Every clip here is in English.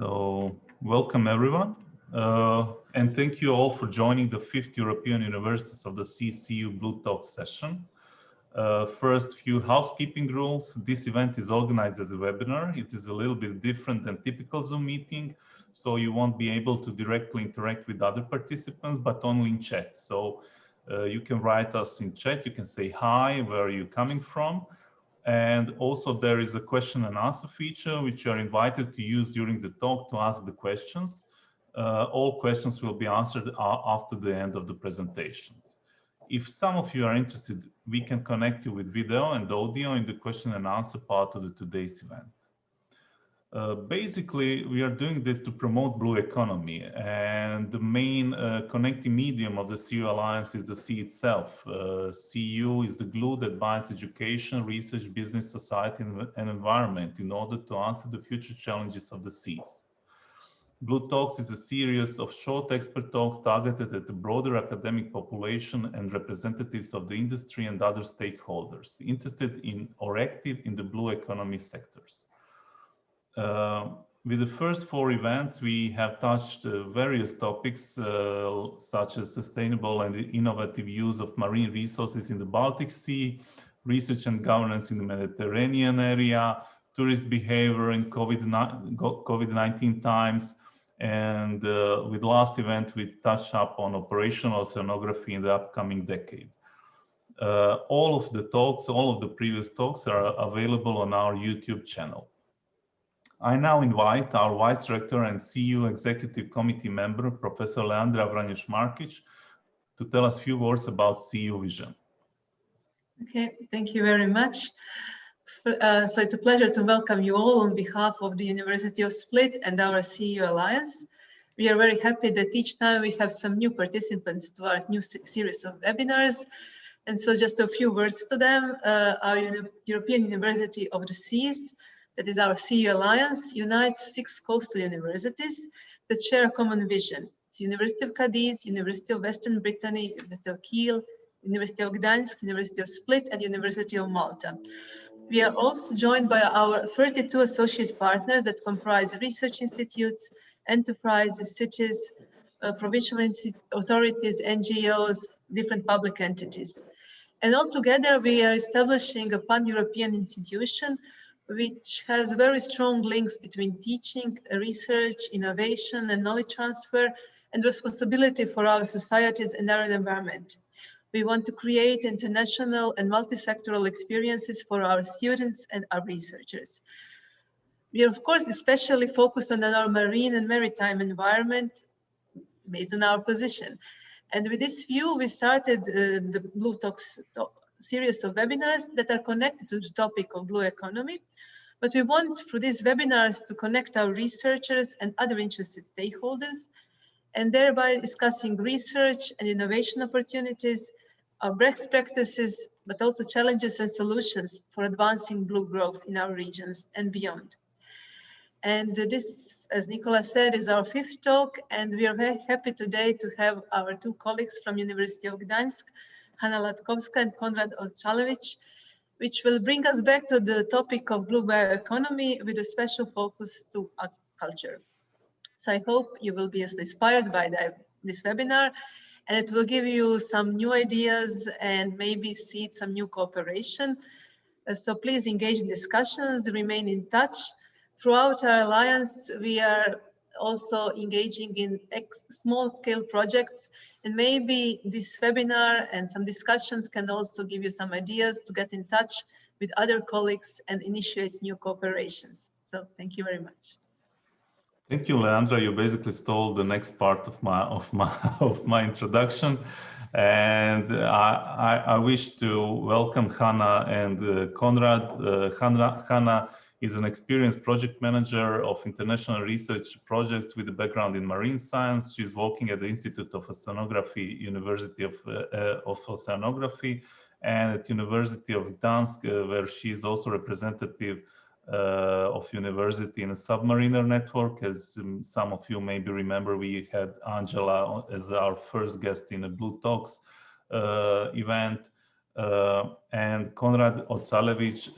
So, welcome everyone, and thank you all for joining the 5th European Universities of the Sea CU Blue Talk session. First, few housekeeping rules. This event is organized as a webinar. It is a little bit different than typical Zoom meeting, so you won't be able to directly interact with other participants, but only in chat. So you can write us in chat, you can say hi, where are you coming from? And also there is a question and answer feature which you are invited to use during the talk to ask the questions. All questions will be answered after the end of the presentations. If some of you are interested, we can connect you with video and audio in the question and answer part of today's event. Basically, we are doing this to promote blue economy, and the main connecting medium of the CU Alliance is the sea itself. CU is the glue that binds education, research, business, society, and environment in order to answer the future challenges of the seas. Blue Talks is a series of short expert talks targeted at the broader academic population and representatives of the industry and other stakeholders interested in or active in the blue economy sectors. With the first 4 events, we have touched various topics such as sustainable and innovative use of marine resources in the Baltic Sea, research and governance in the Mediterranean area, tourist behavior in COVID-19 times, and with last event, we touched up on operational oceanography in the upcoming decade. All of the previous talks are available on our YouTube channel. I now invite our Vice Rector and CU Executive Committee member, Professor Leandra Vranješ-Markić, to tell us a few words about CU Vision. Okay, thank you very much. So it's a pleasure to welcome you all on behalf of the University of Split and our CU Alliance. We are very happy that each time we have some new participants to our new series of webinars. And so just a few words to them. Our European University of the Seas, that is our CU Alliance, unites 6 coastal universities that share a common vision. It's University of Cadiz, University of Western Brittany, University of Kiel, University of Gdańsk, University of Split, and University of Malta. We are also joined by our 32 associate partners that comprise research institutes, enterprises, cities, provincial authorities, NGOs, different public entities. And altogether, we are establishing a pan-European institution which has very strong links between teaching, research, innovation, and knowledge transfer, and responsibility for our societies and our environment. We want to create international and multi-sectoral experiences for our students and our researchers. We are, of course, especially focused on our marine and maritime environment based on our position. And with this view, we started the Blue Talks series of webinars that are connected to the topic of blue economy. But we want, through these webinars, to connect our researchers and other interested stakeholders, and thereby discussing research and innovation opportunities, our best practices, but also challenges and solutions for advancing blue growth in our regions and beyond. And this, as Nicola said, is our 5th talk, and we are very happy today to have our 2 colleagues from University of Gdańsk, Hanna Ladkowska and Konrad Ocalewicz, which will bring us back to the topic of blue bioeconomy with a special focus to aquaculture. So I hope you will be as inspired by this webinar, and it will give you some new ideas and maybe seed some new cooperation. So please engage in discussions, remain in touch. Throughout our alliance, we are also engaging in small-scale projects, and maybe this webinar and some discussions can also give you some ideas to get in touch with other colleagues and initiate new cooperations. So thank you very much. Thank you, Leandra. You basically stole the next part of my introduction, and I wish to welcome Hanna and Konrad. Hanna is an experienced project manager of international research projects with a background in marine science. She's working at the Institute of Oceanography, University of Oceanography, and at University of Gdańsk, where she is also representative of university in a submariner network. As some of you maybe remember, we had Angela as our first guest in a Blue Talks event. And Konrad Ocalewicz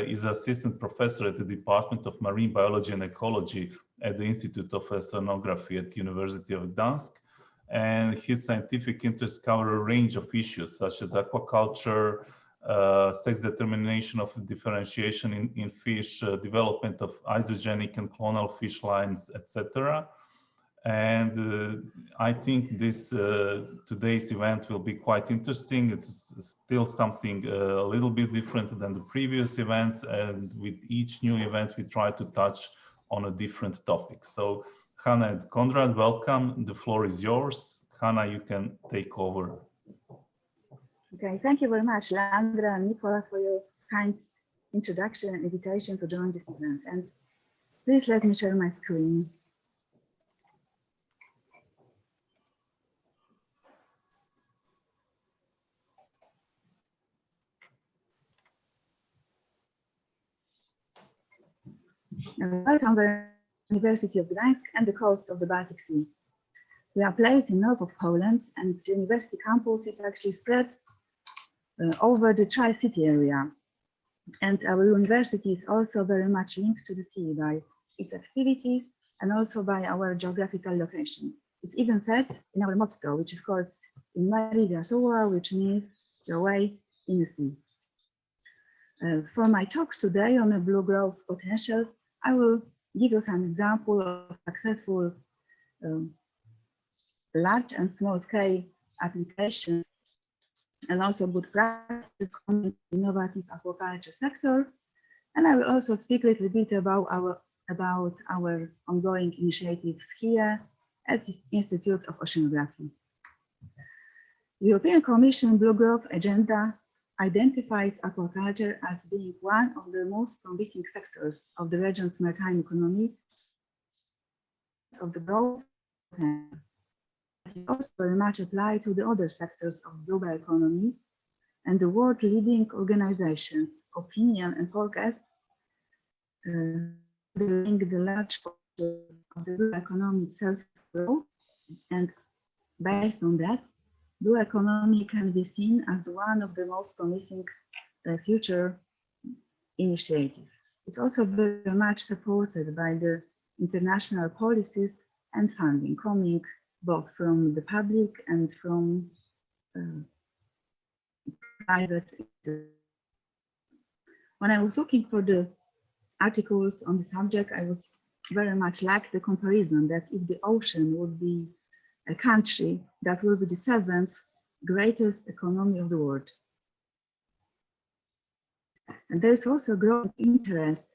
is assistant professor at the Department of Marine Biology and Ecology at the Institute of Oceanography at the University of Gdansk. And his scientific interests cover a range of issues such as aquaculture, sex determination of differentiation in fish, development of isogenic and clonal fish lines, etc. And I think this today's event will be quite interesting. It's still something a little bit different than the previous events, and with each new event we try to touch on a different topic. So Hanna and Konrad, welcome. The floor is yours. Hanna, you can take over. Okay, thank you very much, Landra and Nicola, for your kind introduction and invitation to join this event. And please let me share my screen. Welcome to the University of Gdańsk and the coast of the Baltic Sea. We are placed in north of Poland, and the university campus is actually spread over the Tri-City area. And our university is also very much linked to the sea by its activities and also by our geographical location. It's even said in our motto, which is called in mare viatura, which means your way in the sea. For my talk today on the blue growth potential, I will give you some example of successful large and small scale applications and also good practice in the innovative aquaculture sector. And I will also speak a little bit about our ongoing initiatives here at the Institute of Oceanography. The European Commission Blue Growth Agenda identifies aquaculture as being one of the most promising sectors of the region's maritime economy of the growth. It is also very much applied to the other sectors of global economy, and the world-leading organizations' opinion and forecast link the large portion of the blue economy itself growth, and based on that, blue economy can be seen as one of the most promising future initiatives. It's also very much supported by the international policies and funding coming both from the public and from private. When I was looking for the articles on the subject, I was very much like the comparison that if the ocean would be a country, that will be the 7th greatest economy of the world. And there's also growing interest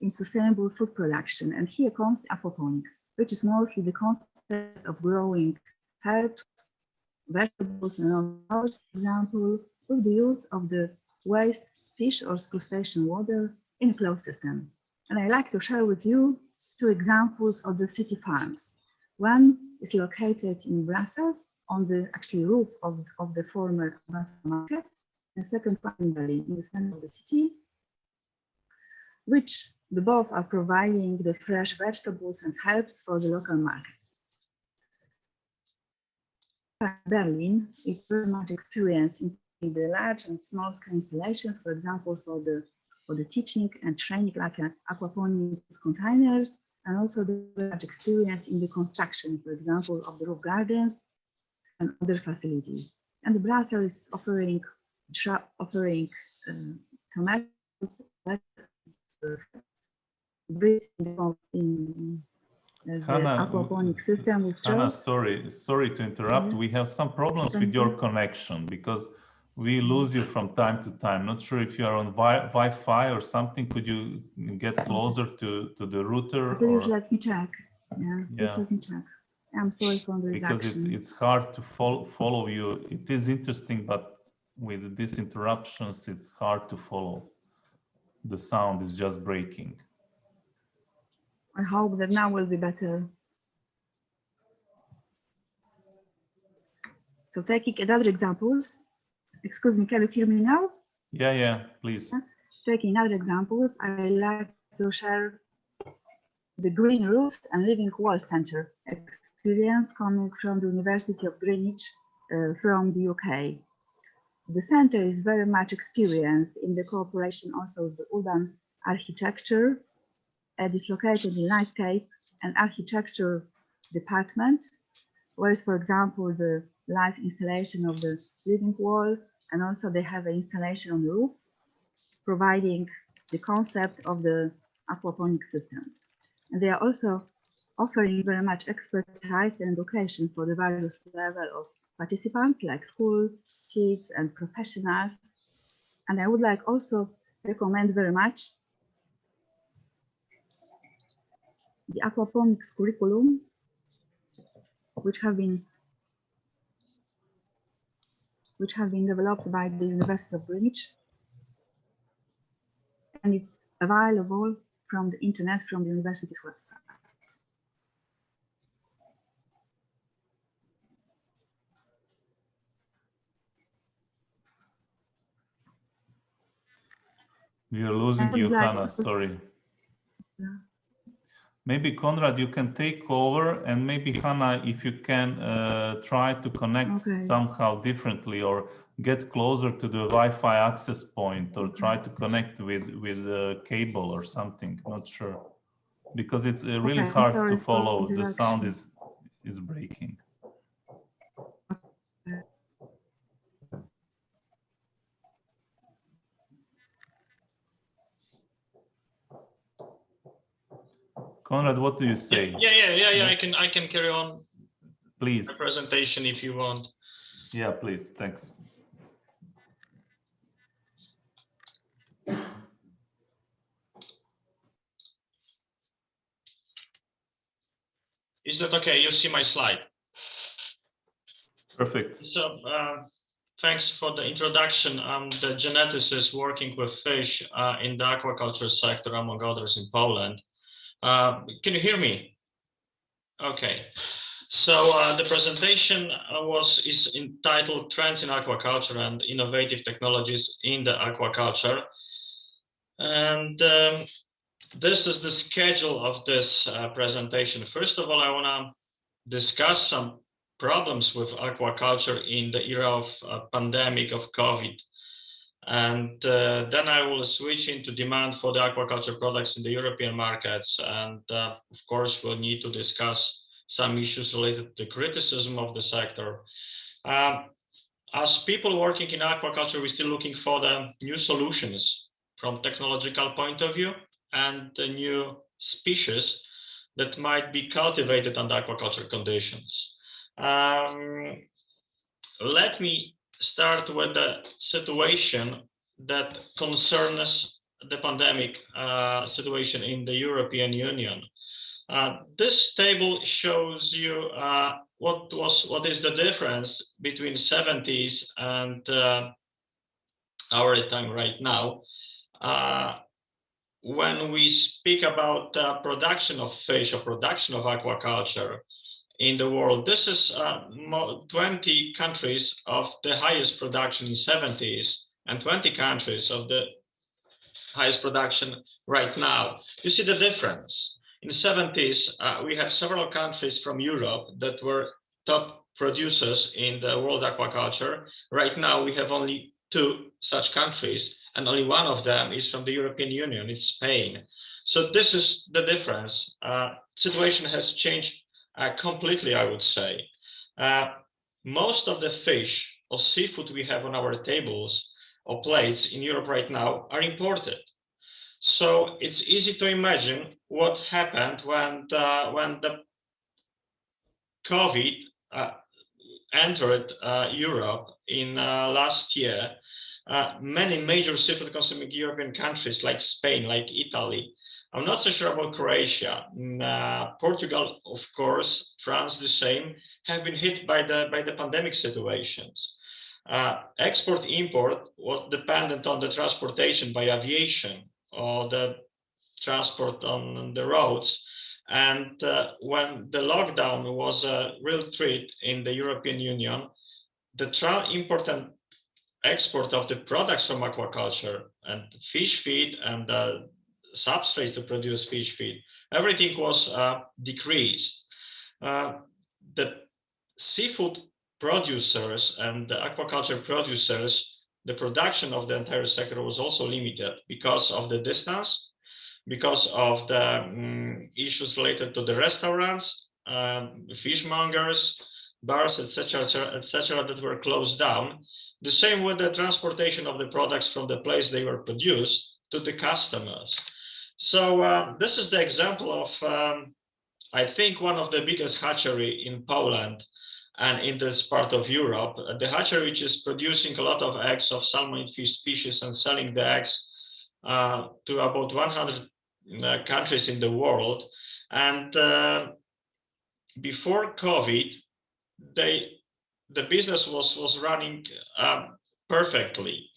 in sustainable food production. And here comes aquaponics, which is mostly the concept of growing herbs, vegetables, and for example, with the use of the waste fish or crustacean water in a closed system. And I like to share with you 2 examples of the city farms. One is located in Brussels on the actually roof of the former market. The second one in the center of the city, which the both are providing the fresh vegetables and herbs for the local markets. Berlin is very much experienced in the large and small scale installations, for example, for the teaching and training like aquaponics containers, and also the large experience in the construction, for example, of the roof gardens and other facilities. And the Brussels is offering tomatoes in the aquaponic system. With Hanna, sorry to interrupt. We have some problems with your connection because we lose you from time to time. Not sure if you are on Wi-Fi or something. Could you get closer to the router? Please let me check. Please let me check. I'm sorry for the reduction. Because it's hard to follow you. It is interesting, but with these interruptions, it's hard to follow. The sound is just breaking. I hope that now will be better. So taking another examples. Excuse me, can you hear me now? Yeah, please. Taking other examples, I like to share the Green Roofs and Living Walls Center experience coming from the University of Greenwich from the UK. The center is very much experienced in the cooperation also with the urban architecture. It is located in landscape and architecture department, whereas, for example, the live installation of the living wall, and also they have an installation on the roof, providing the concept of the aquaponic system. And they are also offering very much expertise and education for the various level of participants, like school, kids, and professionals. And I would like also recommend very much the aquaponics curriculum, which have been developed by the University of Greenwich, and it's available from the internet, from the university's website. We are losing you, Hanna, sorry. Yeah. Maybe Konrad, you can take over, and maybe Hanna, if you can try to connect somehow differently or get closer to the Wi-Fi access point, or try to connect with a cable or something, not sure. Because it's really hard to follow, the sound is breaking. Konrad, what do you say? Yeah. I can carry on. Please. The presentation if you want. Yeah, please. Thanks. Is that okay? You see my slide? Perfect. So thanks for the introduction. I'm the geneticist working with fish in the aquaculture sector, among others, in Poland. Can you hear me? Okay. So the presentation is entitled Trends in Aquaculture and Innovative Technologies in the Aquaculture. And this is the schedule of this presentation. First of all, I want to discuss some problems with aquaculture in the era of pandemic of COVID. And then I will switch into demand for the aquaculture products in the European markets. And of course, we'll need to discuss some issues related to the criticism of the sector. As people working in aquaculture, we're still looking for the new solutions from technological point of view and the new species that might be cultivated under aquaculture conditions. Let me start with the situation that concerns the pandemic situation in the European Union. This table shows you what is the difference between 70s and our time right now. When we speak about production of fish or production of aquaculture in the world, this is 20 countries of the highest production in 70s and 20 countries of the highest production right now. You see the difference. In the 70s, we have several countries from Europe that were top producers in the world aquaculture. Right now, we have only 2 such countries, and only one of them is from the European Union, it's Spain. So this is the difference. Situation has changed completely, I would say. Most of the fish or seafood we have on our tables or plates in Europe right now are imported. So it's easy to imagine what happened when the COVID entered Europe in last year. Many major seafood consuming European countries like Spain, like Italy, I'm not so sure about Croatia, Portugal, of course, France the same, have been hit by the pandemic situations. Export-import was dependent on the transportation by aviation or the transport on the roads. And when the lockdown was a real threat in the European Union, the import and export of the products from aquaculture and fish feed and substrate to produce fish feed, everything was decreased. The seafood producers and the aquaculture producers the production of the entire sector was also limited because of the distance, because of the issues related to the restaurants, fishmongers, bars, etc., that were closed down. The same with the transportation of the products from the place they were produced to the customers. So this is the example of, I think, one of the biggest hatchery in Poland and in this part of Europe. The hatchery which is producing a lot of eggs of salmonid fish species and selling the eggs to about 100 countries in the world. And before COVID, the business was running perfectly.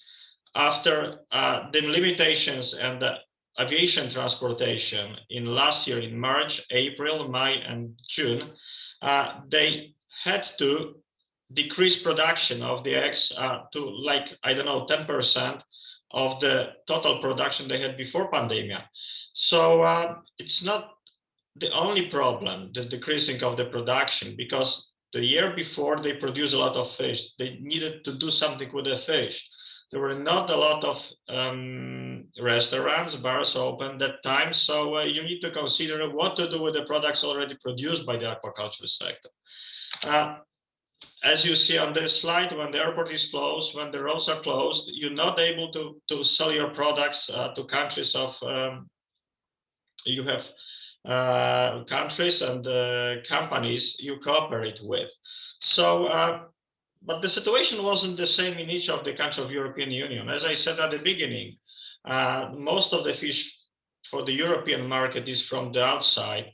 After the limitations and the aviation transportation in last year in March, April, May, and June, they had to decrease production of the eggs to, like, I don't know, 10% of the total production they had before pandemic. So it's not the only problem, the decreasing of the production, because the year before they produced a lot of fish. They needed to do something with the fish. There were not a lot of restaurants, bars open that time. So you need to consider what to do with the products already produced by the aquaculture sector. As you see on this slide, when the airport is closed, when the roads are closed, you're not able to sell your products to countries of, you have countries and companies you cooperate with. So, but the situation wasn't the same in each of the countries of European Union. As I said at the beginning, most of the fish for the European market is from the outside.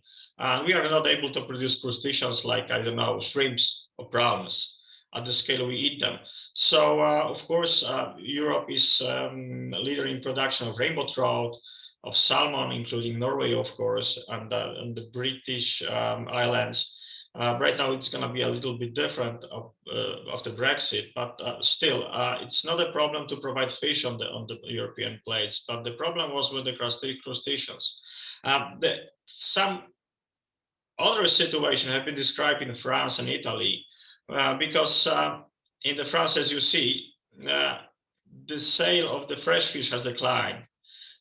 We are not able to produce crustaceans like, I don't know, shrimps or prawns at the scale we eat them. So, of course, Europe is leader in production of rainbow trout, of salmon, including Norway, of course, and the British islands. Right now, it's going to be a little bit different after Brexit, but still, it's not a problem to provide fish on the European plates. But the problem was with the crustaceans. Some other situation have been described in France and Italy, because in the France, as you see, the sale of the fresh fish has declined,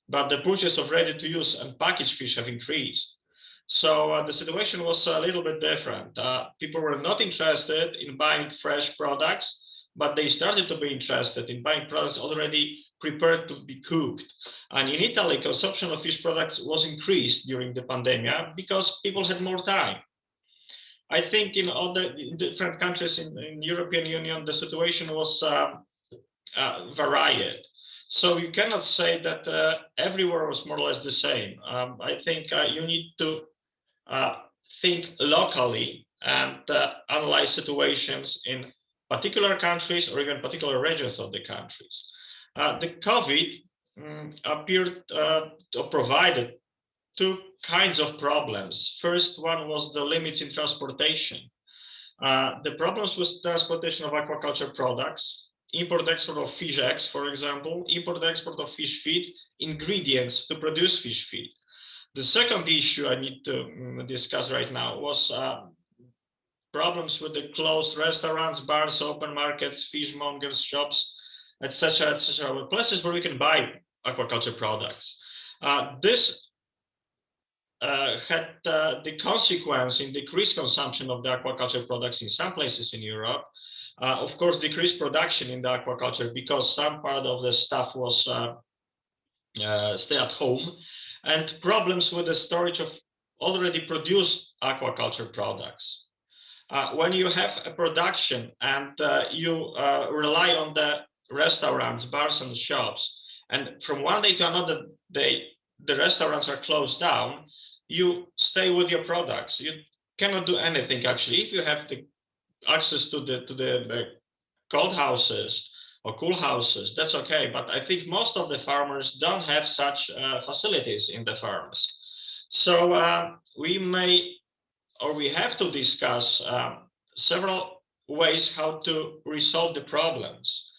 but the purchase of ready-to-use and packaged fish have increased. So the situation was a little bit different. People were not interested in buying fresh products, but they started to be interested in buying products already prepared to be cooked. And in Italy, consumption of fish products was increased during the pandemic because people had more time. I think in all the different countries in European Union, the situation was varied. So you cannot say that everywhere was more or less the same. I think you need to think locally and analyze situations in particular countries or even particular regions of the countries. The COVID appeared to provided two kinds of problems. First one was the limits in transportation. The problems with transportation of aquaculture products, import-export of fish eggs, for example, import-export of fish feed, ingredients to produce fish feed. The second issue I need to discuss right now was problems with the closed restaurants, bars, open markets, fishmongers, shops, etc., places where we can buy aquaculture products. This had the consequence in decreased consumption of the aquaculture products in some places in Europe. Of course, decreased production in the aquaculture because some part of the staff was stay at home, and problems with the storage of already produced aquaculture products. When you have a production and you rely on the restaurants, bars, and shops, and from one day to another day, the restaurants are closed down, you stay with your products. You cannot do anything actually. If you have the access to the cold houses or cool houses, that's okay. But I think most of the farmers don't have such facilities in the farms. So we may, or we have to discuss several ways how to resolve the problems.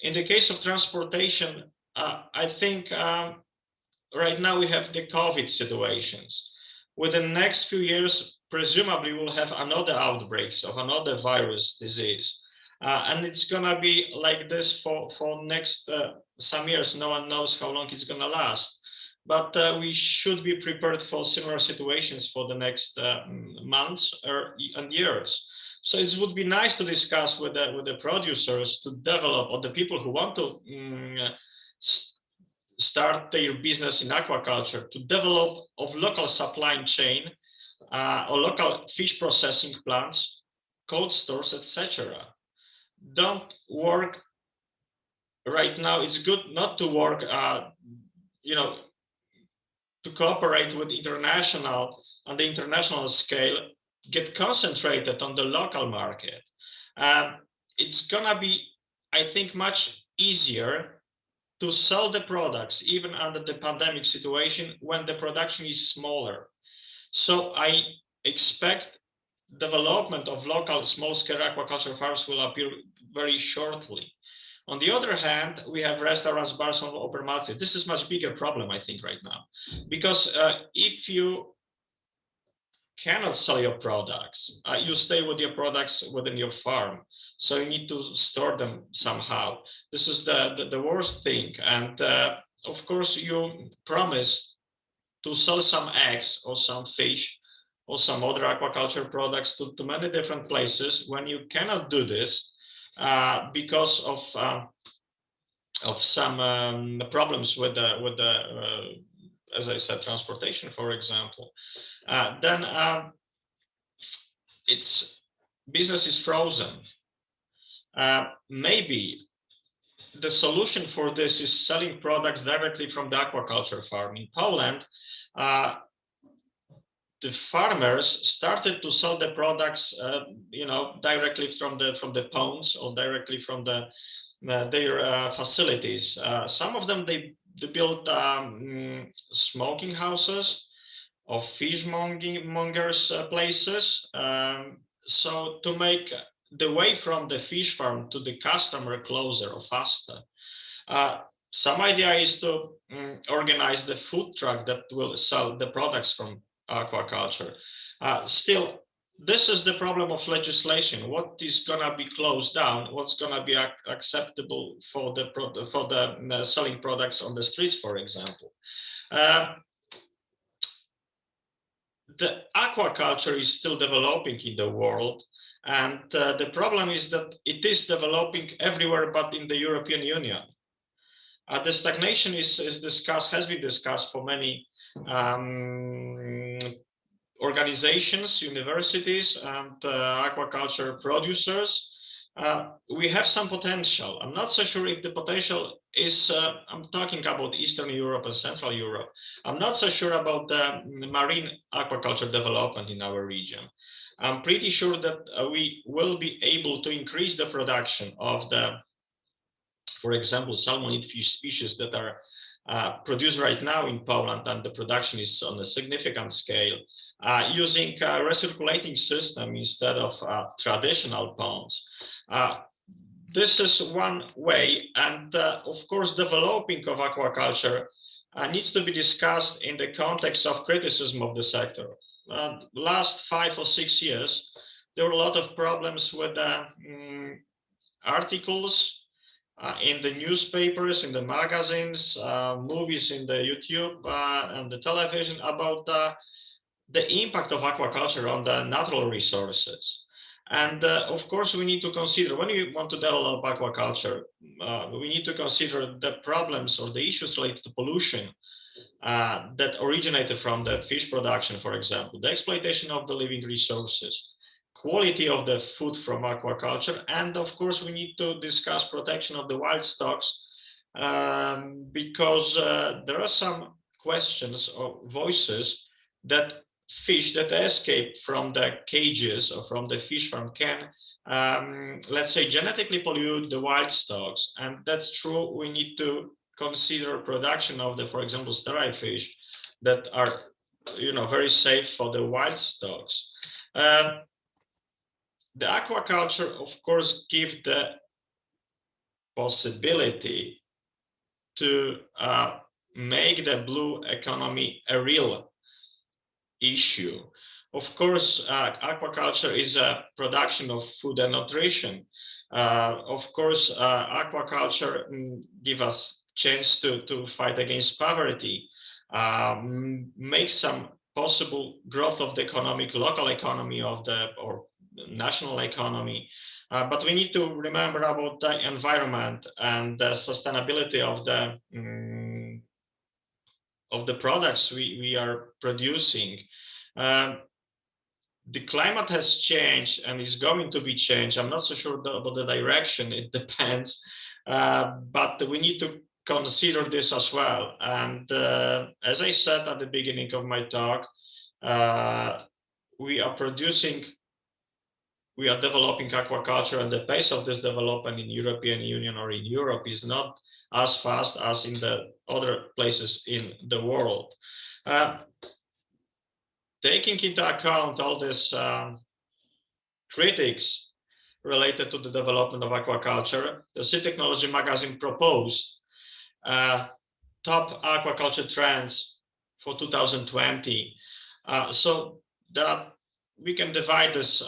In the case of transportation, I think right now we have the COVID situations. Within the next few years, presumably we'll have another outbreaks of another virus disease. And it's gonna be like this for next some years. No one knows how long it's gonna last. But we should be prepared for similar situations for the next months and years. So it would be nice to discuss with the producers to develop, or the people who want to start their business in aquaculture, to develop of local supply chain or local fish processing plants, cold stores, etc. Don't work right now. It's good not to work, you know, to cooperate with international on the international scale, get concentrated on the local market. It's gonna be, I think, much easier to sell the products even under the pandemic situation when the production is smaller. So I expect development of local small-scale aquaculture farms will appear very shortly. On the other hand, we have restaurants, bars, and open markets. This is a much bigger problem, I think, right now, because if you cannot sell your products, you stay with your products within your farm, so you need to store them somehow. This is the worst thing, and of course, you promise to sell some eggs or some fish or some other aquaculture products to many different places. When you cannot do this, because of some problems with the as I said, transportation, for example, then its business is frozen. Maybe the solution for this is selling products directly from the aquaculture farm. In Poland, the farmers started to sell the products, you know, directly from the ponds or directly from their facilities. Some of them they built smoking houses or fishmongers places. So to make the way from the fish farm to the customer closer or faster. Some idea is to organize the food truck that will sell the products from aquaculture. Still, this is the problem of legislation. What is gonna be closed down? What's gonna be acceptable for the selling products on the streets, for example? The aquaculture is still developing in the world, and the problem is that it is developing everywhere but in the European Union. The stagnation has been discussed for many organizations, universities, and aquaculture producers. We have some potential. I'm not so sure if the potential is, I'm talking about Eastern Europe and Central Europe. I'm not so sure about the marine aquaculture development in our region. I'm pretty sure that we will be able to increase the production of the, for example, salmonid fish species that are produced right now in Poland, and the production is on a significant scale, using a recirculating system instead of traditional ponds. This is one way, and of course, developing of aquaculture needs to be discussed in the context of criticism of the sector. Last 5 or 6 years, there were a lot of problems with articles in the newspapers, in the magazines, movies in the YouTube and the television about the impact of aquaculture on the natural resources. And of course, we need to consider, when we want to develop aquaculture, we need to consider the problems or the issues related to pollution that originated from the fish production, for example, the exploitation of the living resources, quality of the food from aquaculture, and of course, we need to discuss protection of the wild stocks, because there are some questions or voices that fish that escape from the cages or from the fish farm can, let's say, genetically pollute the wild stocks. And that's true. We need to consider production of the, for example, sterile fish that are, you know, very safe for the wild stocks. The aquaculture, of course, gives the possibility to make the blue economy a real issue. Of course, aquaculture is a production of food and nutrition. Of course, aquaculture gives us chance to fight against poverty, make some possible growth of the local economy of the or national economy. But we need to remember about the environment and the sustainability of the products we are producing. The climate has changed and is going to be changed. I'm not so sure about the direction, it depends, but we need to consider this as well. And as I said at the beginning of my talk, we are developing aquaculture, and the pace of this development in European Union or in Europe is not as fast as in the other places in the world. Taking into account all these critics related to the development of aquaculture, the Sea Technology magazine proposed top aquaculture trends for 2020. So that we can divide these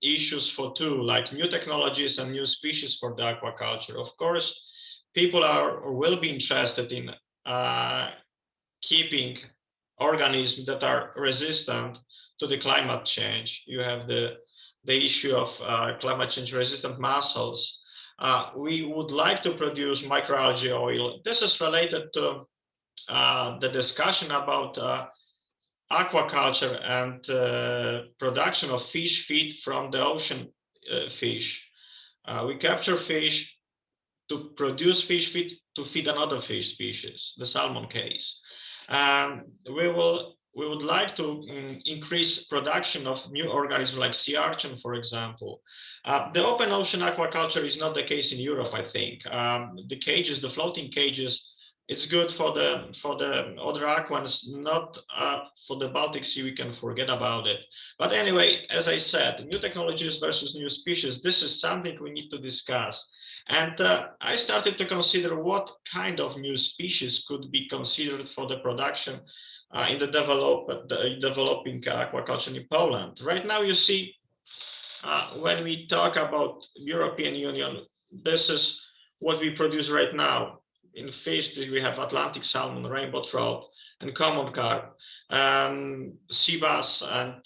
issues for two, like new technologies and new species for the aquaculture. Of course, people are or will be interested in keeping organisms that are resistant to the climate change. You have the issue of climate change resistant mussels. We would like to produce microalgae oil. This is related to the discussion about aquaculture and production of fish feed from the ocean fish. We capture fish to produce fish feed to feed another fish species, the salmon case. We would like to increase production of new organisms like sea urchin, for example. The open ocean aquaculture is not the case in Europe, I think. The cages, the floating cages, it's good for the other aquans, not for the Baltic Sea. We can forget about it. But anyway, as I said, new technologies versus new species, this is something we need to discuss. And I started to consider what kind of new species could be considered for the production in the developing aquaculture in Poland. Right now, you see, when we talk about European Union, this is what we produce right now. In fish, we have Atlantic salmon, rainbow trout, and common carp, sea bass, and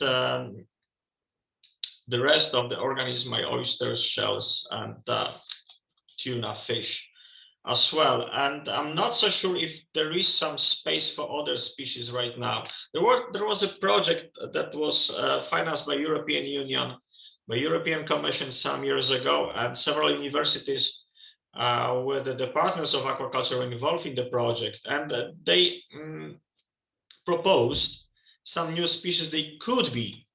the rest of the organisms, my oysters, shells, and tuna fish as well. And I'm not so sure if there is some space for other species right now. There was a project that was financed by European Union, by European Commission some years ago, and several universities where the partners of aquaculture were involved in the project, and they proposed some new species they could be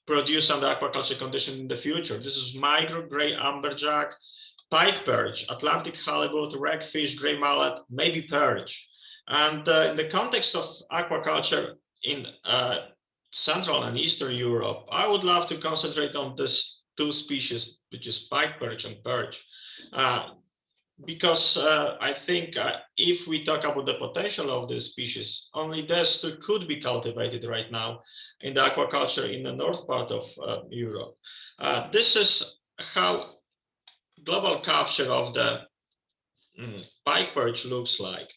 produced under aquaculture conditions in the future. This is micro, gray amberjack, pike perch, Atlantic halibut, ragfish, gray mullet, maybe perch. And in the context of aquaculture in Central and Eastern Europe, I would love to concentrate on these two species, which is pike perch and perch. Because I think if we talk about the potential of this species, only these two could be cultivated right now in the aquaculture in the north part of Europe. This is how global capture of the pike perch looks like.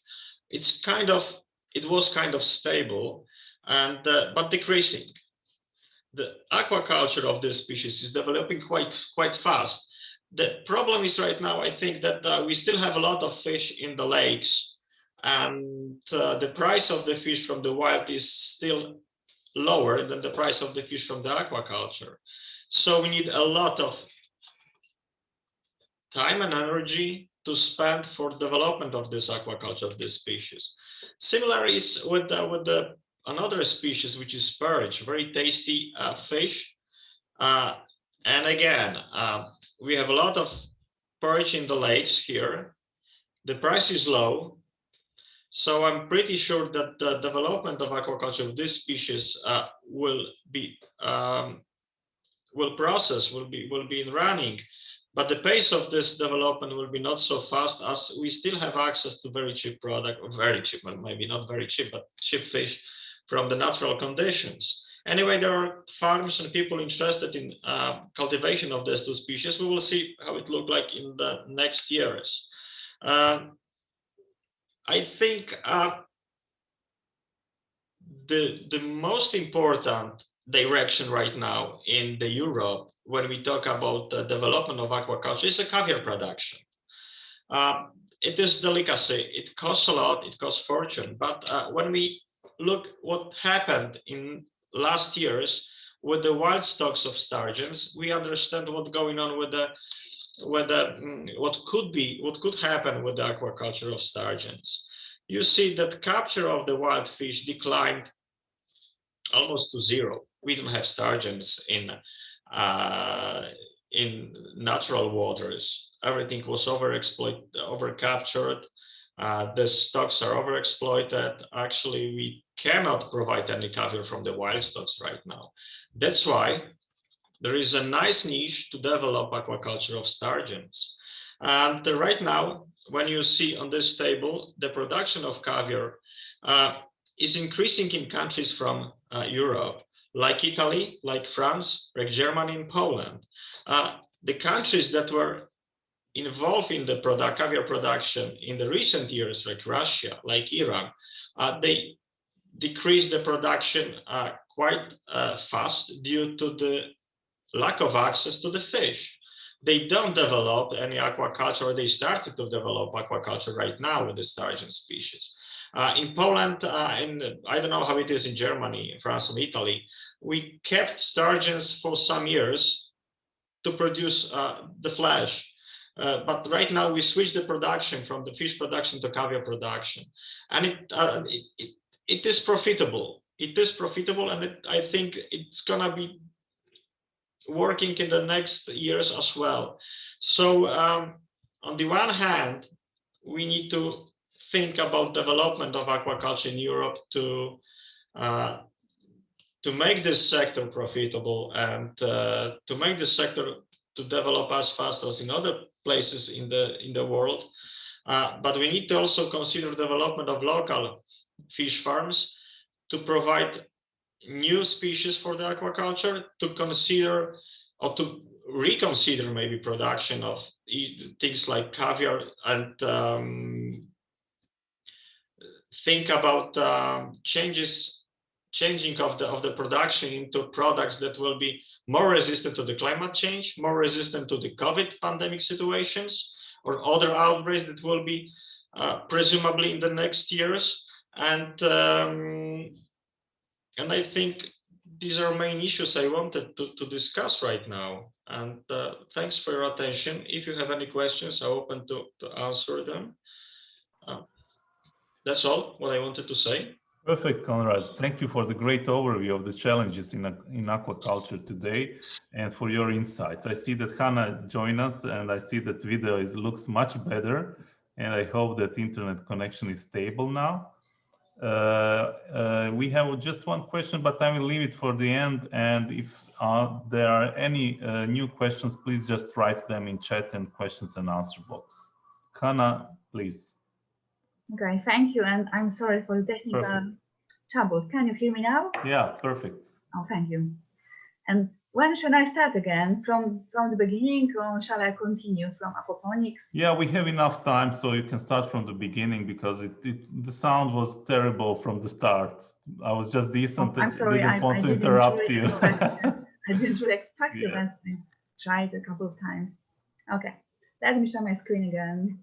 It was kind of stable, and but decreasing. The aquaculture of this species is developing quite fast. The problem is right now, I think that we still have a lot of fish in the lakes, and the price of the fish from the wild is still lower than the price of the fish from the aquaculture. So we need a lot of time and energy to spend for development of this aquaculture of this species. Similar is with another species, which is perch, very tasty fish. And again, we have a lot of perch in the lakes here. The price is low. So I'm pretty sure that the development of aquaculture of this species will be in running. But the pace of this development will be not so fast, as we still have access to very cheap product, or very cheap, well, maybe not very cheap, but cheap fish from the natural conditions. Anyway, there are farms and people interested in cultivation of these two species. We will see how it looks like in the next years. I think the most important direction right now in the Europe, when we talk about the development of aquaculture, is a caviar production. It is delicacy. It costs a lot. It costs fortune. But when we look what happened in last years with the wild stocks of sturgeons, we understand what's going on with the what could happen with the aquaculture of sturgeons. You see that capture of the wild fish declined almost to zero. We don't have sturgeons in natural waters. Everything was overcaptured. The stocks are overexploited. Actually, we cannot provide any caviar from the wild stocks right now. That's why there is a nice niche to develop aquaculture of sturgeons. And right now, when you see on this table, the production of caviar is increasing in countries from Europe, like Italy, like France, like Germany and Poland. The countries that were involved in the caviar production in the recent years, like Russia, like Iran, they decreased the production quite fast due to the lack of access to the fish. They don't develop any aquaculture, or they started to develop aquaculture right now with the sturgeon species. In Poland, and I don't know how it is in Germany, France, and Italy, we kept sturgeons for some years to produce the flesh. But right now we switch the production from the fish production to caviar production, and it is profitable. It is profitable, and I think it's gonna be working in the next years as well. So on the one hand, we need to think about development of aquaculture in Europe to make this sector profitable and to make this sector to develop as fast as in other places in the world. But we need to also consider development of local fish farms to provide new species for the aquaculture, to consider or to reconsider maybe production of things like caviar, and think about changing of the production into products that will be more resistant to the climate change, more resistant to the COVID pandemic situations or other outbreaks that will be presumably in the next years. And I think these are main issues I wanted to discuss right now. And thanks for your attention. If you have any questions, I'm open to answer them. That's all what I wanted to say. Perfect, Konrad. Thank you for the great overview of the challenges in aquaculture today and for your insights. I see that Hanna joined us, and I see that video looks much better, and I hope that internet connection is stable now. We have just one question, but I will leave it for the end. And if there are any new questions, please just write them in chat and questions and answer box. Hanna, please. Okay, thank you. And I'm sorry for the technical troubles. Can you hear me now? Yeah, perfect. Oh, thank you. And when shall I start again? From the beginning, or shall I continue from aquaponics? Yeah, we have enough time, so you can start from the beginning, because the sound was terrible from the start. I was just decent. Oh, I'm sorry, didn't want to interrupt you. I didn't really expect you, but I tried a couple of times. Okay, let me share my screen again.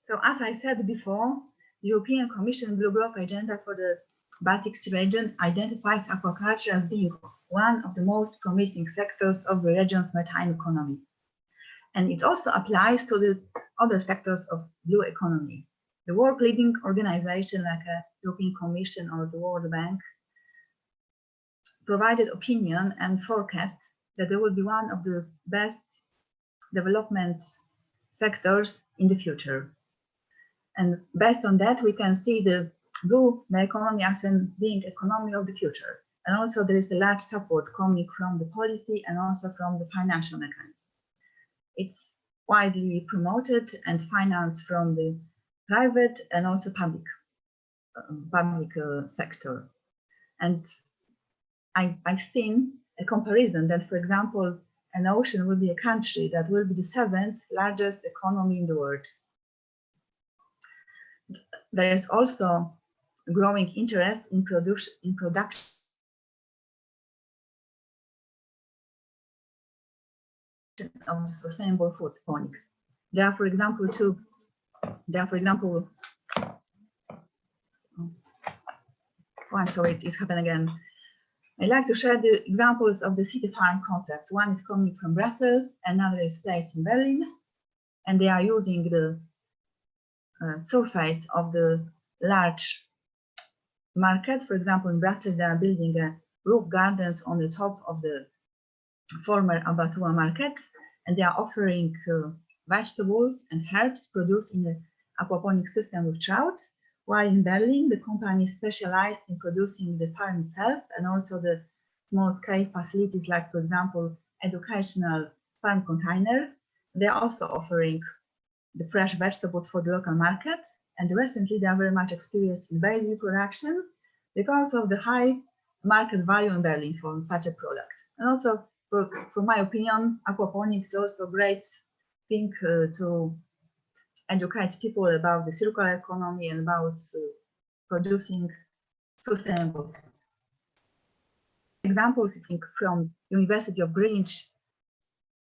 So as I said before, the European Commission Blue Bloc agenda for the Baltic Sea region identifies aquaculture as being one of the most promising sectors of the region's maritime economy. And it also applies to the other sectors of blue economy. The world-leading organization like a European Commission or the World Bank provided opinion and forecasts that there will be one of the best development sectors in the future. And based on that, we can see the blue economy as being economy of the future. And also there is a large support coming from the policy and also from the financial mechanism. It's widely promoted and financed from the private and also public sector. And I've seen a comparison that, for example, an ocean will be a country that will be the 7th largest economy in the world. There is also growing interest in production of sustainable food aquaponics. There are, for example, oh, I'm sorry, it's happened again. I like to share the examples of the city farm concepts. One is coming from Brussels, another is placed in Berlin, and they are using the surface of the large market. For example, in Brussels, they are building roof gardens on the top of the former abattoir market, and they are offering vegetables and herbs produced in the aquaponic system with trout. While in Berlin, the company specialized in producing the farm itself and also the small-scale facilities, like, for example, educational farm container. They are also offering the fresh vegetables for the local market. And recently, they are very much experienced in basil production because of the high market value in Berlin for such a product. And also, for my opinion, aquaponics is also a great thing to educate people about the circular economy and about producing sustainable food. Examples, I think, from University of Greenwich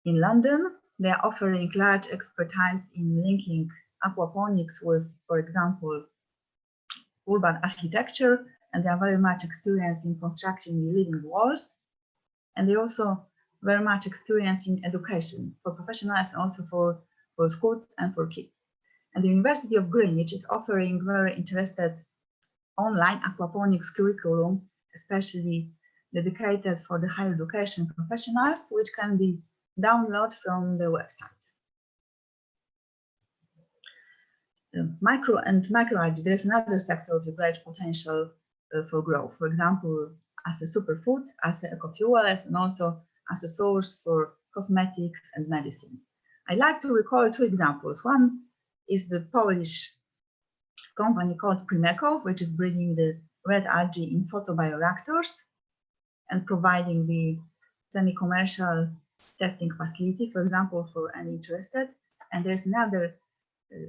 in London. They are offering large expertise in linking aquaponics with, for example, urban architecture, and they are very much experienced in constructing living walls. And they also very much experienced in education for professionals and also for schools and for kids. And the University of Greenwich is offering very interested online aquaponics curriculum, especially dedicated for the higher education professionals, which can be downloaded from the website. Micro and microalgae, there's another sector of great potential for growth. For example, as a superfood, as an ecofuel, and also as a source for cosmetics and medicine. I like to recall two examples. One is the Polish company called Primeco, which is breeding the red algae in photobioreactors and providing the semi-commercial testing facility, for example, for any interested. And there's another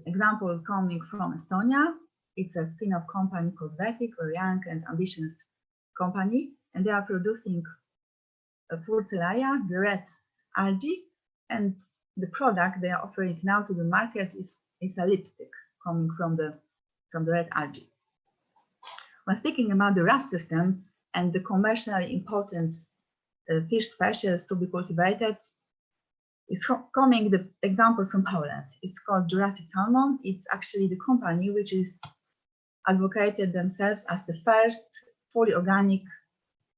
example coming from Estonia. It's a spin-off company called Vetic, a young and ambitious company, and they are producing a Furcellaria, the red algae, and the product they are offering now to the market is a lipstick coming from the red algae. When speaking about the RAS system and the commercially important fish species to be cultivated, it's coming the example from Poland. It's called Jurassic Salmon. It's actually the company which is advocated themselves as the first fully organic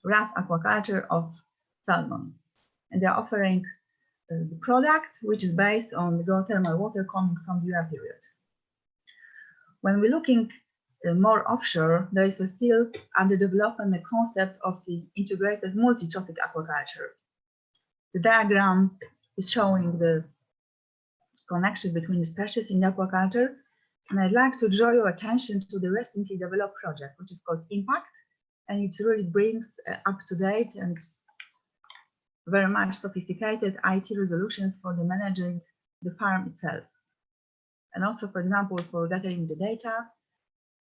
RAS aquaculture of salmon. And they're offering the product, which is based on the geothermal water coming from the Jura period. When we're looking more offshore, there is still under development the concept of the integrated multi-trophic aquaculture. The diagram is showing the connection between the species in aquaculture, and I'd like to draw your attention to the recently developed project, which is called Impact, and it really brings up-to-date and very much sophisticated IT resolutions for the managing the farm itself. And also, for example, for gathering the data,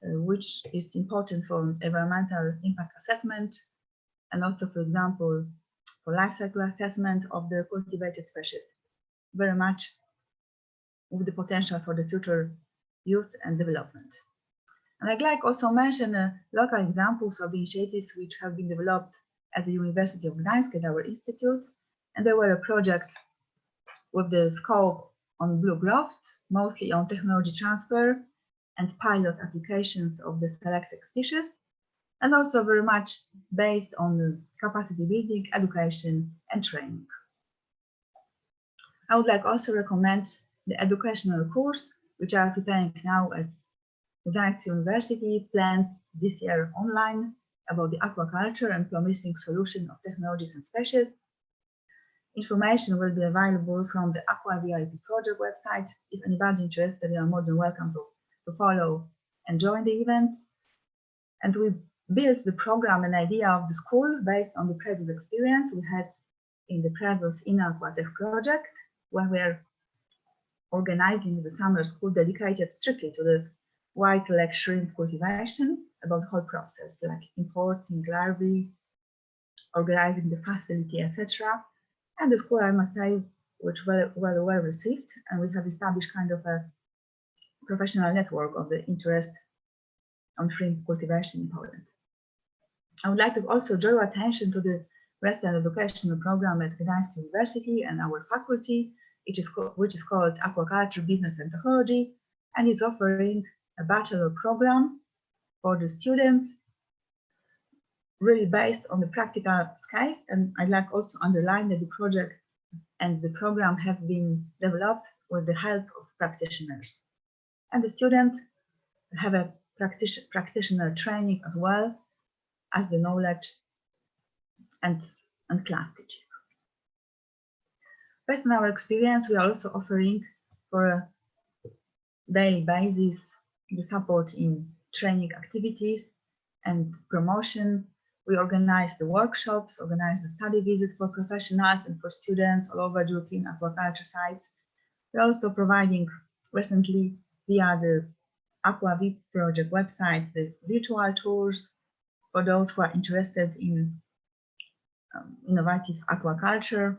which is important for environmental impact assessment, and also, for example, for life cycle assessment of the cultivated species, very much with the potential for the future use and development. And I'd like also mention local examples of initiatives which have been developed at the University of Gdańsk at our institute, and there were a project with the scope on blue growth, mostly on technology transfer and pilot applications of the selected species, and also very much based on the capacity building, education, and training. I would like also recommend the educational course, which are preparing now at Gdańsk University, planned this year online, about the aquaculture and promising solution of technologies and species. Information will be available from the AquaVIP project website. If anybody interested, you are more than welcome to follow and join the event. And we built the program and idea of the school based on the previous experience we had in the previous Aquatech project, when we are organizing the summer school dedicated strictly to the white leg shrimp cultivation, about the whole process, like importing larvae, organizing the facility, etc. And the school, I must say, which well received, and we have established kind of a professional network of the interest on shrimp cultivation in Poland. I would like to also draw attention to the Western educational program at Gdańsk University and our faculty, which is called Aquaculture Business and Technology, and is offering a bachelor program for the students, really based on the practical skills. And I'd like also to underline that the project and the program have been developed with the help of practitioners. And the students have a practitioner training as well as the knowledge and class teaching. Based on our experience, we are also offering for a daily basis the support in training activities and promotion. We organize the workshops, organize the study visits for professionals and for students all over the European aquaculture sites. We're also providing recently via the AquaVIP project website the virtual tours for those who are interested in innovative aquaculture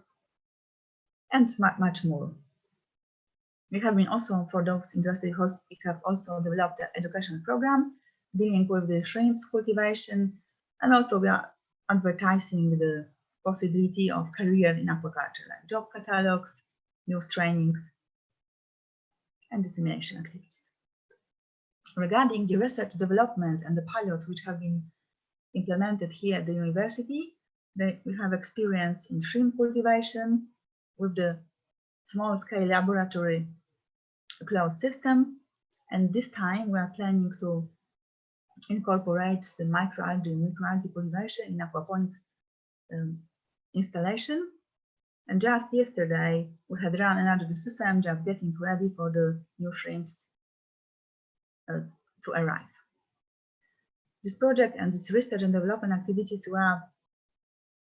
and much more. We have been also, for those interested, we have also developed an educational program dealing with the shrimps cultivation, and also we are advertising the possibility of career in aquaculture, like job catalogs, news trainings, and dissemination activities. Regarding the research development and the pilots which have been implemented here at the university, we have experience in shrimp cultivation with the small-scale laboratory closed system, and this time we are planning to incorporate the microalgae and microalgae cultivation in aquaponic installation. And just yesterday we had run another system, just getting ready for the new shrimps to arrive. This project and this research and development activities we are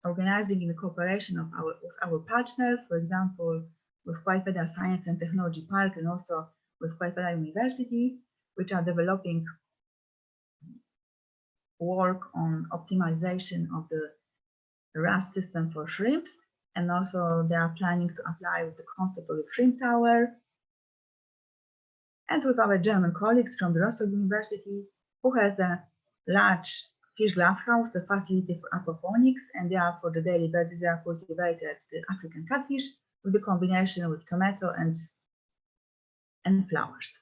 organizing in the cooperation of with our partners, for example, with Klaipėda Science and Technology Park and also with Klaipėda University, which are developing work on optimization of the RAS system for shrimps, and also they are planning to apply with the concept of the shrimp tower, and with our German colleagues from the Rostock University, who has a large fish glasshouse, the facility for aquaponics, and they are for the daily basis, they are cultivated the African catfish with the combination with tomato and flowers.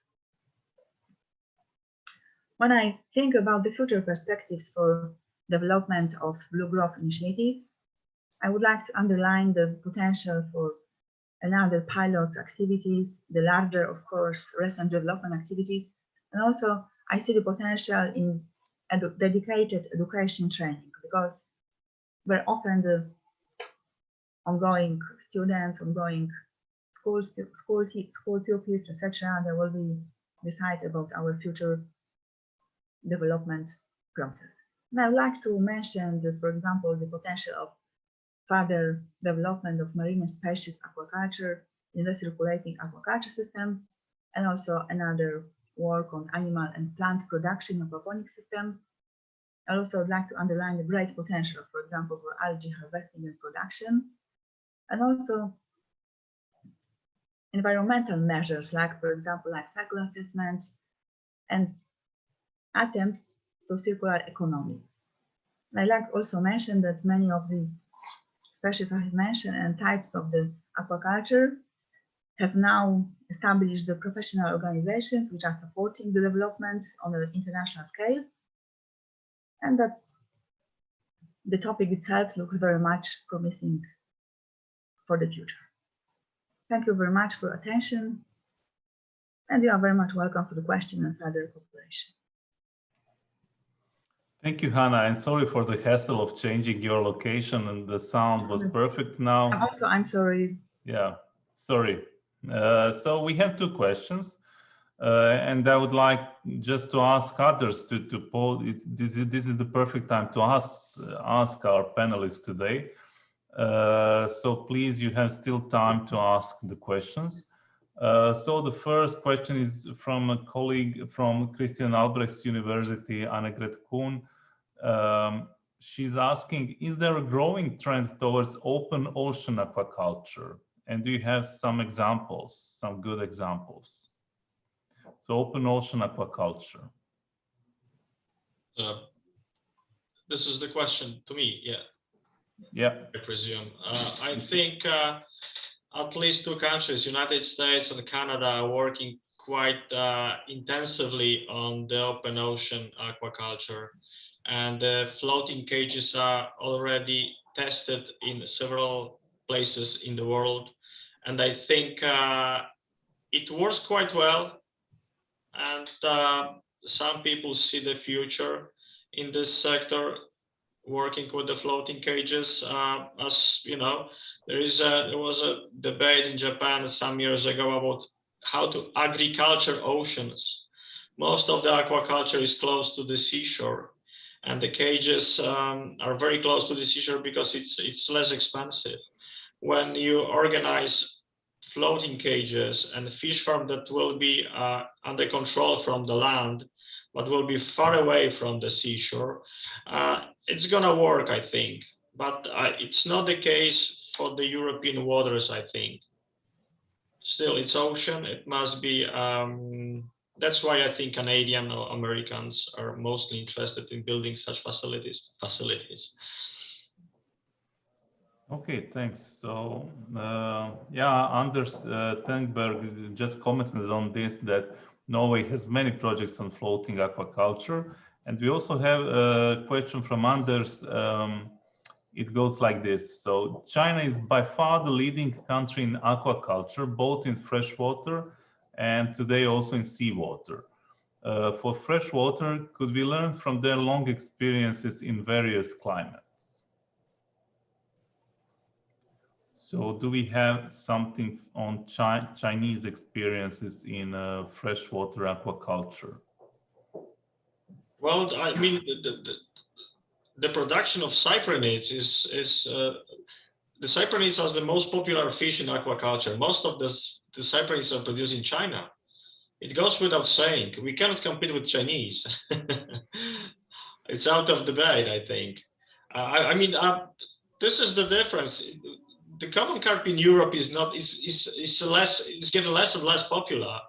When I think about the future perspectives for development of Blue Growth Initiative, I would like to underline the potential for another pilot activities, the larger, of course, research development activities, and also I see the potential in dedicated education training, because very often the ongoing students, ongoing school pupils, etc., they will be decide about our future development process. And I would like to mention that, for example, the potential of further development of marine species aquaculture in the circulating aquaculture system, and also another work on animal and plant production of aquaponic system. I also would like to underline the great potential, for example, for algae harvesting and production, and also environmental measures, like, for example, like cycle assessment and attempts to circular economy. And I'd like also mention that many of the species I have mentioned and types of the aquaculture have now established the professional organizations which are supporting the development on an international scale. And that's the topic itself looks very much promising for the future. Thank you very much for attention, and you are very much welcome for the question and further cooperation. Thank you, Hanna, and sorry for the hassle of changing your location, and the sound was perfect now. Also, I'm sorry. Yeah, sorry. So we have two questions, and I would like just to ask others to pose. This is the perfect time to ask our panelists today. So please, you have still time to ask the questions. So the first question is from a colleague from Christian Albrechts University, Annegret Kuhn. She's asking, is there a growing trend towards open ocean aquaculture? And do you have some examples, some good examples? So open ocean aquaculture. This is the question to me, yeah. Yeah. I presume. I think at least two countries, United States and Canada, are working quite intensively on the open ocean aquaculture. And the floating cages are already tested in several places in the world. And I think it works quite well. And some people see the future in this sector, working with the floating cages. As you know, there was a debate in Japan some years ago about how to agriculture oceans. Most of the aquaculture is close to the seashore, and the cages are very close to the seashore because it's less expensive. When you organize floating cages and fish farm that will be under control from the land, but will be far away from the seashore, it's gonna work, I think. But it's not the case for the European waters, I think. Still, it's ocean, it must be, that's why I think Canadian or Americans are mostly interested in building such facilities. Okay, thanks. So, yeah, Anders Tengberg just commented on this, that Norway has many projects on floating aquaculture. And we also have a question from Anders. It goes like this. So China is by far the leading country in aquaculture, both in freshwater and today also in seawater. For freshwater, could we learn from their long experiences in various climates? So do we have something on Chinese experiences in freshwater aquaculture? Well, I mean, the production of cyprinids is the cyprinids are the most popular fish in aquaculture. Most of the cyprinids are produced in China. It goes without saying. We cannot compete with Chinese. It's out of debate, I think. I mean, this is the difference. The common carp in Europe is getting less and less popular.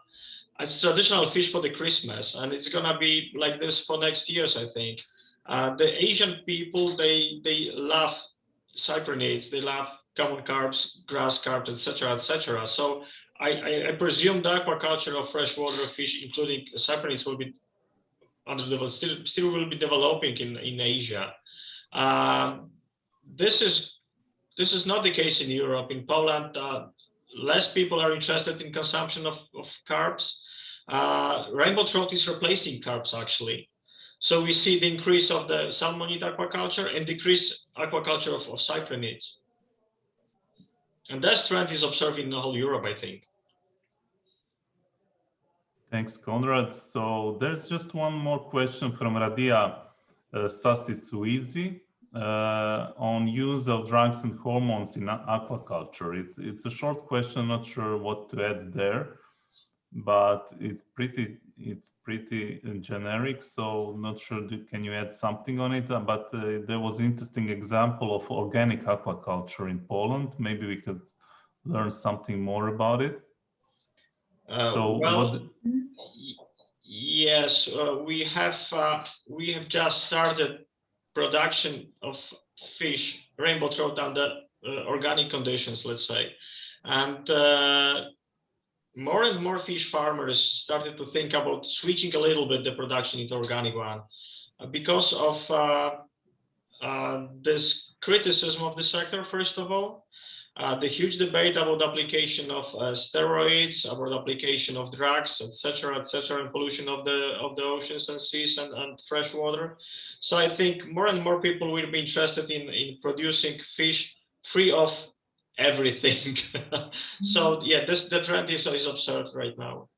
It's traditional fish for the Christmas, and it's gonna be like this for next years, I think. The Asian people, they love cyprinids, they love common carps, grass carp, etc., etc. So I presume the aquaculture of freshwater fish, including cyprinids, will be still will be developing in Asia. This is not the case in Europe. In Poland, less people are interested in consumption of carps. Rainbow trout is replacing carps, actually. So we see the increase of the salmonid aquaculture and decrease aquaculture of cyprinids. And that trend is observed in the whole Europe, I think. Thanks, Konrad. So there's just one more question from Radia Sastitsuizi on use of drugs and hormones in aquaculture. It's a short question, not sure what to add there, but it's pretty generic, so not sure, can you add something on it? But there was an interesting example of organic aquaculture in Poland. Maybe we could learn something more about it. Yes, we have just started production of fish, rainbow trout, under organic conditions, let's say, and more and more fish farmers started to think about switching a little bit the production into organic one because of this criticism of the sector, first of all. the huge debate about application of steroids, about application of drugs, etc., and pollution of the oceans and seas and fresh water. So I think more and more people will be interested in producing fish free of everything. So yeah, the trend is observed right now.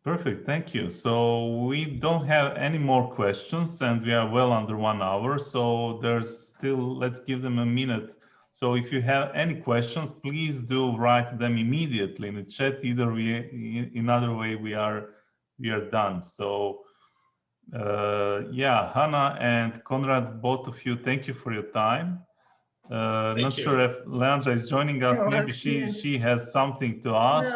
Perfect, thank you. So we don't have any more questions and we are well under 1 hour. So there's still, let's give them a minute. So if you have any questions, please do write them immediately in the chat. Either way, in other way, we are done. So yeah, Hanna and Konrad, both of you, thank you for your time. Not sure if Leandra is joining us. Maybe she has something to ask.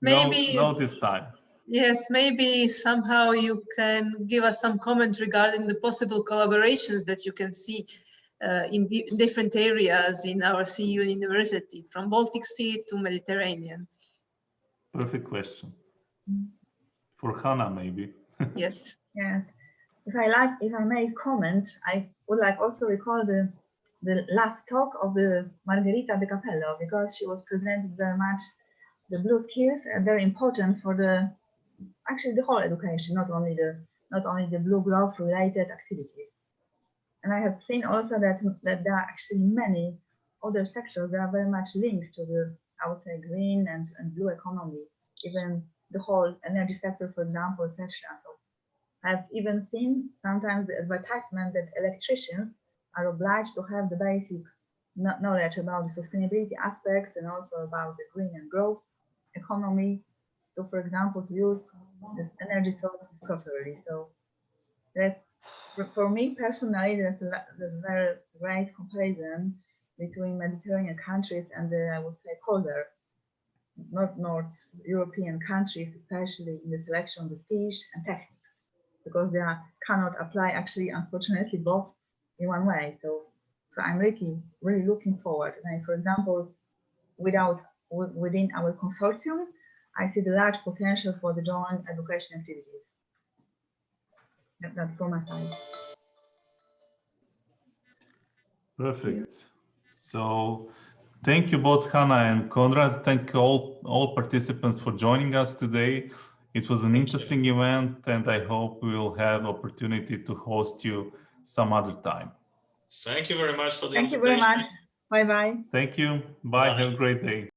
Maybe no this time. Yes, maybe somehow you can give us some comment regarding the possible collaborations that you can see in different areas in our CEU university, from Baltic Sea to Mediterranean. Perfect question. For Hanna, maybe. Yes. Yes. If I may comment, I would like also recall the last talk of the Margherita De Capello, because she was presenting very much the blue skills are very important for actually the whole education, not only the blue growth related activities. And I have seen also that there are actually many other sectors that are very much linked to the, I would say, green and blue economy, even the whole energy sector, for example, etc. So I've even seen sometimes the advertisement that electricians are obliged to have the basic knowledge about the sustainability aspects and also about the green and growth economy. So, for example, to use the energy sources properly. So that's, for me personally, there's a very great comparison between Mediterranean countries and the, I would say, colder North European countries, especially in the selection of the species and techniques, because they cannot apply actually, unfortunately, both in one way. So I'm really looking forward. And for example, within our consortium, I see the large potential for the joint education activities. That's from my side. Perfect. So thank you both, Hanna and Konrad. Thank you all participants for joining us today. It was an interesting event, and I hope we will have opportunity to host you some other time. Thank you very much for the invitation. Thank you very much. Bye-bye. Thank you. Bye. Have a great day.